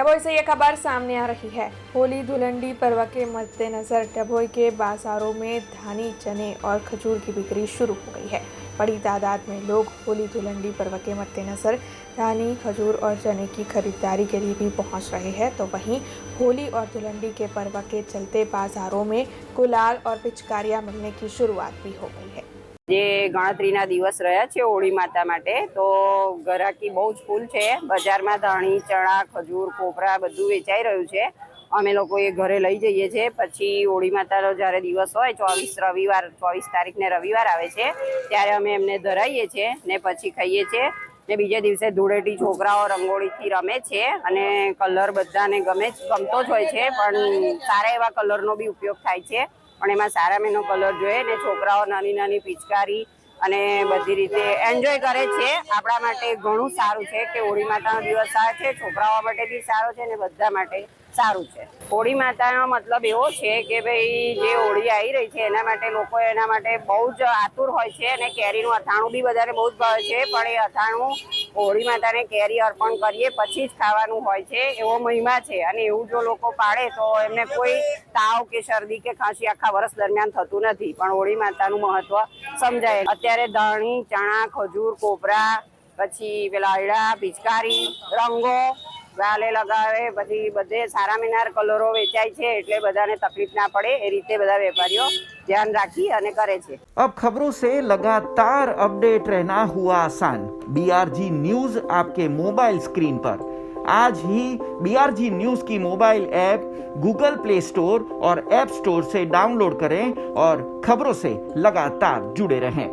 डभोई से ये खबर सामने आ रही है। होली धुलंडी पर्व के मद्देनजर डभोई के बाजारों में धानी, चने और खजूर की बिक्री शुरू हो गई है। बड़ी तादाद में लोग होली धुलंडी पर्व के मद्देनजर धानी, खजूर और चने की खरीदारी के लिए भी पहुंच रहे हैं। तो वहीं होली और धुलंडी के पर्व के चलते बाजारों में गुलाल और पिचकारियां मिलने की शुरुआत भी हो गई है। જે ગણતરીના દિવસ રહ્યા છે હોળી માતા માટે, તો ગરાકી બહુ જ ફૂલ છે। બજારમાં ધાણી, ચણા, ખજૂર, કોપરા બધું વેચાઈ રહ્યું છે। અમે લોકો એ ઘરે લઈ જઈએ છીએ। પછી હોળી માતાનો જ્યારે દિવસ હોય 24 તારીખને રવિવાર આવે છે ત્યારે અમે એમને ધરાઈએ છીએ ને પછી ખાઈએ છીએ ને બીજા દિવસે ધૂળેટી છોકરાઓ રંગોળીથી રમે છે અને કલર બધાને ગમતો જ હોય છે, પણ સારા એવા કલરનો બી ઉપયોગ થાય છે। પણ એમાં સારા મેનો કલર જોઈએ ને છોકરાઓ નાની નાની પિચકારી અને બધી રીતે એન્જોય કરે છે। આપણા માટે ઘણું સારું છે કે હોળી માતાનો દિવસ આવે છે, છોકરાઓ માટે બી સારો છે ને બધા માટે સારું છે। હોળી માતાનો મતલબ એવો છે કે ભાઈ જે હોળી આવી રહી છે એના માટે લોકો એના માટે બહુ જ આતુર હોય છે અને કેરીનું અથાણું બી બધાને બહુ જ ભાવે છે, પણ એ અથાણું હોળી માતાને કેરી અર્પણ કરીએ પછી જ ખાવાનું હોય છે, એવો મહિમા છે। અને એવું જો લોકો પાડે તો એમને કોઈ તાવ કે શરદી કે ખાંસી આખા વર્ષ દરમિયાન થતું નથી, પણ હોળી માતાનું મહત્વ સમજાય। અત્યારે ધાણી, ચણા, ખજૂર, કોપરા, પછી પેલા હયડા, પિચકારી, રંગો ગાલે લગાવે, પછી બધે સારા મીનાર કલરો વેચાય છે એટલે બધાને તકલીફ ના પડે એ રીતે બધા વેપારીઓ ધ્યાન રાખી અને કરે છે। अब खबरों से लगातार अपडेट रहना हुआ आसान। BRG न्यूज आपके मोबाइल स्क्रीन पर। आज ही BRG न्यूज की mobile app Google play store और ऐप स्टोर से डाउनलोड करें और खबरों से लगातार जुड़े रहें।